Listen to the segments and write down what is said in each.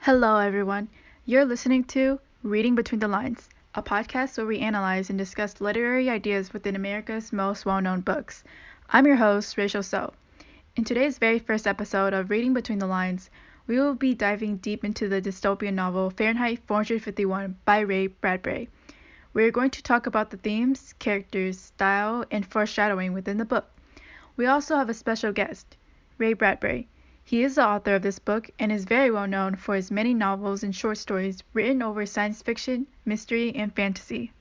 Hello, everyone. You're listening to Reading Between the Lines, a podcast where we analyze and discuss literary ideas within America's most well known books. I'm your host, Rachel So. In today's very first episode of Reading Between the Lines, we will be diving deep into the dystopian novel Fahrenheit 451 by Ray Bradbury. We are going to talk about the themes, characters, style, and foreshadowing within the book. We also have a special guest, Ray Bradbury. He is the author of this book and is very well known for his many novels and short stories written over science fiction, mystery, and fantasy.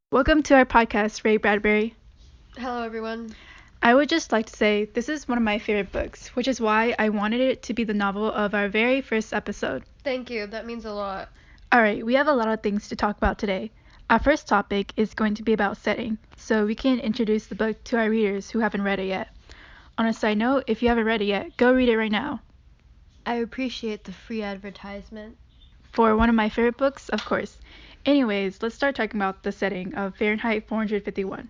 Welcome to our podcast, Ray Bradbury. Hello, everyone. I would just like to say this is one of my favorite books, which is why I wanted it to be the novel of our very first episode. Thank you. That means a lot. Alright, we have a lot of things to talk about today. Our first topic is going to be about setting, so we can introduce the book to our readers who haven't read it yet. On a side note, if you haven't read it yet, go read it right now. I appreciate the free advertisement. For one of my favorite books, of course. Anyways, let's start talking about the setting of Fahrenheit 451.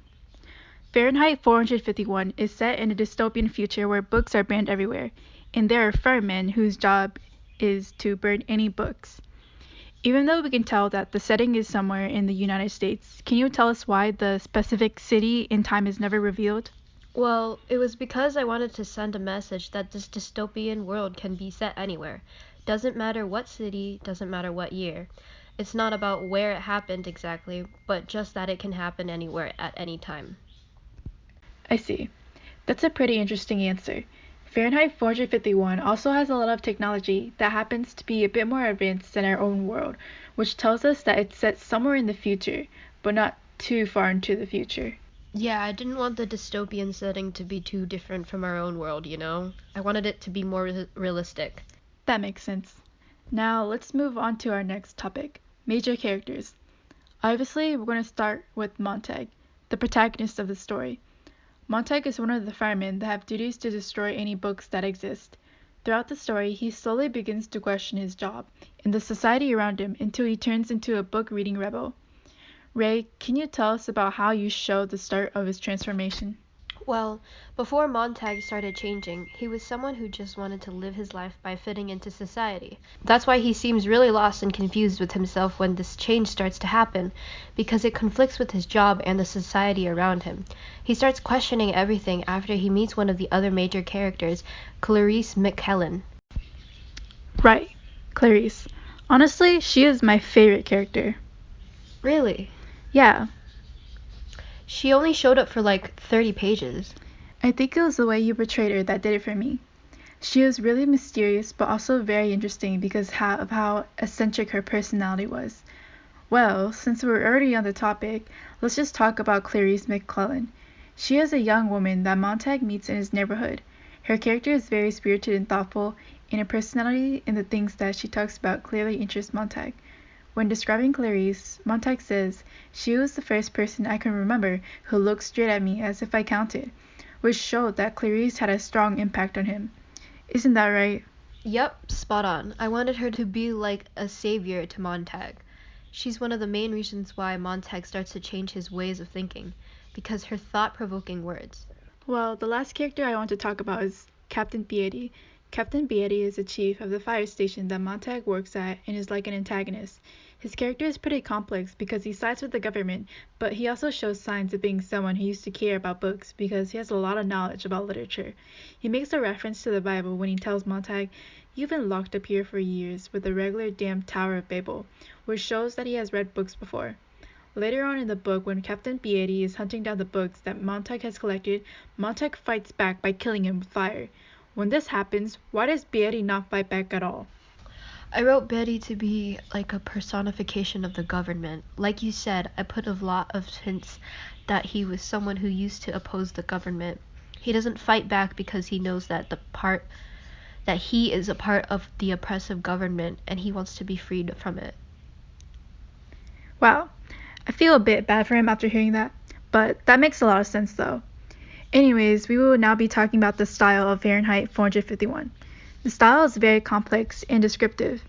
Fahrenheit 451 is set in a dystopian future where books are banned everywhere, and there are firemen whose job is to burn any books. Even though we can tell that the setting is somewhere in the United States, can you tell us why the specific city and time is never revealed? Well, it was because I wanted to send a message that this dystopian world can be set anywhere. Doesn't matter what city, doesn't matter what year. It's not about where it happened exactly, but just that it can happen anywhere at any time. I see. That's a pretty interesting answer. Fahrenheit 451 also has a lot of technology that happens to be a bit more advanced than our own world, which tells us that it's set somewhere in the future, but not too far into the future. Yeah, I didn't want the dystopian setting to be too different from our own world, you know? I wanted it to be more realistic. That makes sense. Now let's move on to our next topic, major characters. Obviously, we're going to start with Montag, the protagonist of the story. Montag is one of the firemen that have duties to destroy any books that exist. Throughout the story, he slowly begins to question his job and the society around him until he turns into a book-reading rebel. Ray, can you tell us about how you show the start of his transformation? Well, before Montag started changing, he was someone who just wanted to live his life by fitting into society. That's why he seems really lost and confused with himself when this change starts to happen, because it conflicts with his job and the society around him. He starts questioning everything after he meets one of the other major characters, Clarice McKellen. Right, Clarice. Honestly, she is my favorite character. Really? Yeah, She only showed up for like 30 pages. I think it was the way you portrayed her that did it for me. She was really mysterious but also very interesting because of how eccentric her personality was. Well, since we're already on the topic, let's just talk about Clarice McClellan. She is a young woman that Montag meets in his neighborhood. Her character is very spirited and thoughtful, and her personality and the things that she talks about clearly interest Montag. When describing Clarice, Montag says, "She was the first person I can remember who looked straight at me as if I counted," which showed that Clarice had a strong impact on him. Isn't that right? Yep, spot on. I wanted her to be like a savior to Montag. She's one of the main reasons why Montag starts to change his ways of thinking, because her thought-provoking words. Well, the last character I want to talk about is Captain Beatty. Captain Beatty is the chief of the fire station that Montag works at and is like an antagonist. His character is pretty complex because he sides with the government, but he also shows signs of being someone who used to care about books because he has a lot of knowledge about literature. He makes a reference to the Bible when he tells Montag, "You've been locked up here for years with the regular damn Tower of Babel," which shows that he has read books before. Later on in the book, when Captain Beatty is hunting down the books that Montag has collected, Montag fights back by killing him with fire. When this happens, why does Beatty not fight back at all? I wrote Betty to be like a personification of the government. Like you said, I put a lot of hints that he was someone who used to oppose the government. He doesn't fight back because he knows that he is a part of the oppressive government and he wants to be freed from it. Wow, I feel a bit bad for him after hearing that, but that makes a lot of sense though. Anyways, we will now be talking about the style of Fahrenheit 451. The style is very complex and descriptive.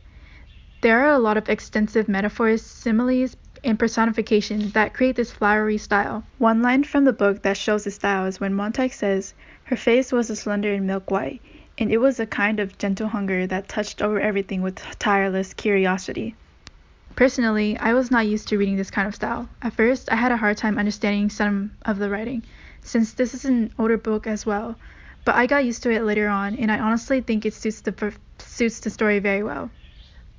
There are a lot of extensive metaphors, similes, and personifications that create this flowery style. One line from the book that shows the style is when Montag says, "Her face was a slender and milk white, and it was a kind of gentle hunger that touched over everything with tireless curiosity." Personally, I was not used to reading this kind of style. At first, I had a hard time understanding some of the writing, since this is an older book as well, but I got used to it later on, and I honestly think it suits the story very well.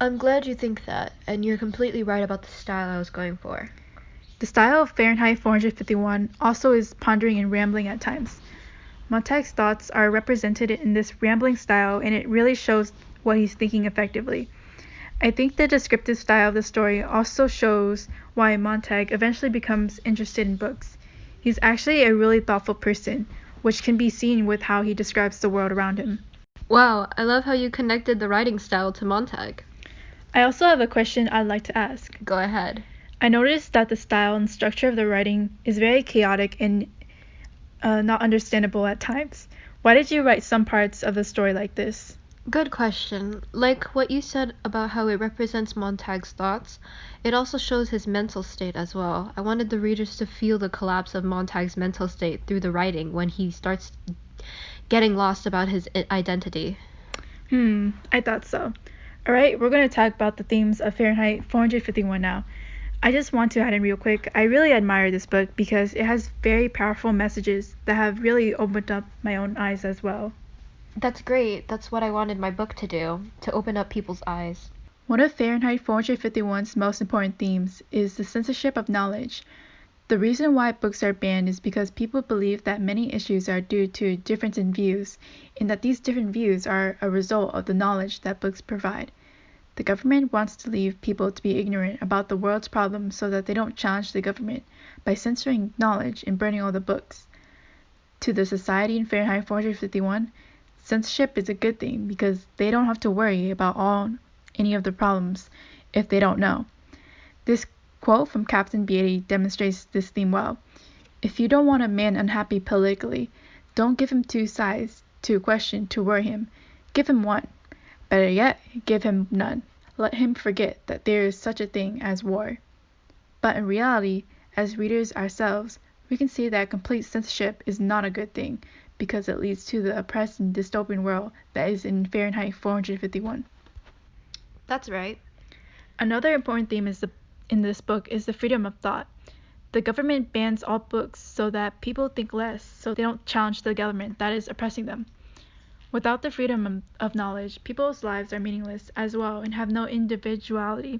I'm glad you think that, and you're completely right about the style I was going for. The style of Fahrenheit 451 also is pondering and rambling at times. Montag's thoughts are represented in this rambling style, and it really shows what he's thinking effectively. I think the descriptive style of the story also shows why Montag eventually becomes interested in books. He's actually a really thoughtful person, which can be seen with how he describes the world around him. Wow, I love how you connected the writing style to Montag. I also have a question I'd like to ask. Go ahead. I noticed that the style and structure of the writing is very chaotic and not understandable at times. Why did you write some parts of the story like this? Good question. Like what you said about how it represents Montag's thoughts, it also shows his mental state as well. I wanted the readers to feel the collapse of Montag's mental state through the writing when he starts getting lost about his identity. I thought so. Alright, we're going to talk about the themes of Fahrenheit 451 now. I just want to add in real quick, I really admire this book because it has very powerful messages that have really opened up my own eyes as well. That's great. That's what I wanted my book to do, to open up people's eyes. One of Fahrenheit 451's most important themes is the censorship of knowledge. The reason why books are banned is because people believe that many issues are due to a difference in views, and that these different views are a result of the knowledge that books provide. The government wants to leave people to be ignorant about the world's problems so that they don't challenge the government by censoring knowledge and burning all the books. To the society in Fahrenheit 451, censorship is a good thing because they don't have to worry about any of the problems if they don't know. This quote from Captain Beatty demonstrates this theme well. If you don't want a man unhappy politically, don't give him two sides to a question to worry him. Give him one. Better yet, give him none. Let him forget that there is such a thing as war. But in reality, as readers ourselves, we can see that complete censorship is not a good thing because it leads to the oppressed and dystopian world that is in Fahrenheit 451. That's right. Another important theme in this book is the freedom of thought. The government bans all books so that people think less, so they don't challenge the government that is oppressing them. Without the freedom of knowledge, people's lives are meaningless as well and have no individuality.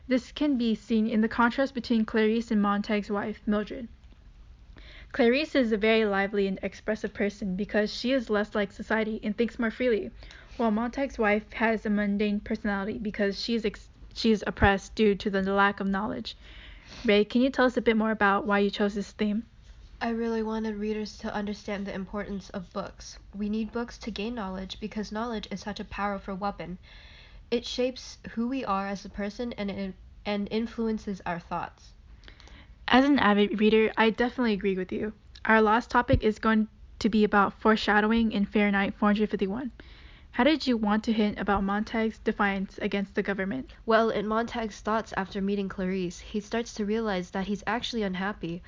This can be seen in the contrast between Clarice and Montag's wife, Mildred. Clarice is a very lively and expressive person because she is less like society and thinks more freely, while Montag's wife has a mundane personality because she is oppressed due to the lack of knowledge. Ray, can you tell us a bit more about why you chose this theme? I really wanted readers to understand the importance of books. We need books to gain knowledge because knowledge is such a powerful weapon. It shapes who we are as a person and influences our thoughts. As an avid reader, I definitely agree with you. Our last topic is going to be about foreshadowing in Fahrenheit 451. How did you want to hint about Montag's defiance against the government? Well, in Montag's thoughts after meeting Clarice, he starts to realize that he's actually unhappy.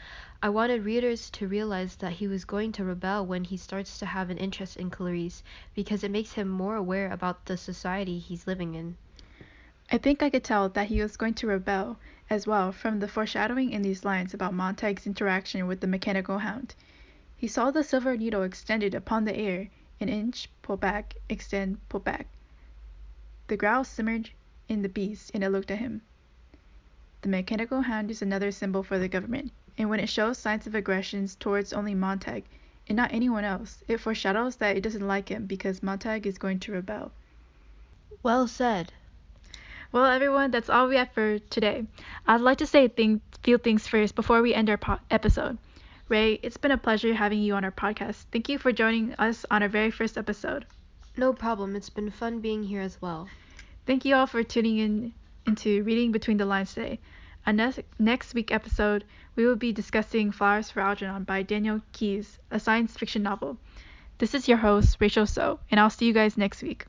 I wanted readers to realize that he was going to rebel when he starts to have an interest in Clarice because it makes him more aware about the society he's living in. I think I could tell that he was going to rebel as well from the foreshadowing in these lines about Montag's interaction with the mechanical hound. He saw the silver needle extended upon the air, an inch, pull back, extend, pull back. The growl simmered in the beast, and it looked at him. The mechanical hound is another symbol for the government, and when it shows signs of aggressions towards only Montag, and not anyone else, it foreshadows that it doesn't like him because Montag is going to rebel. Well said. Well, everyone, that's all we have for today. I'd like to say few things first before we end our episode. Ray, it's been a pleasure having you on our podcast. Thank you for joining us on our very first episode. No problem. It's been fun being here as well. Thank you all for tuning into Reading Between the Lines today. On next week's episode, we will be discussing Flowers for Algernon by Daniel Keyes, a science fiction novel. This is your host, Rachel So, and I'll see you guys next week.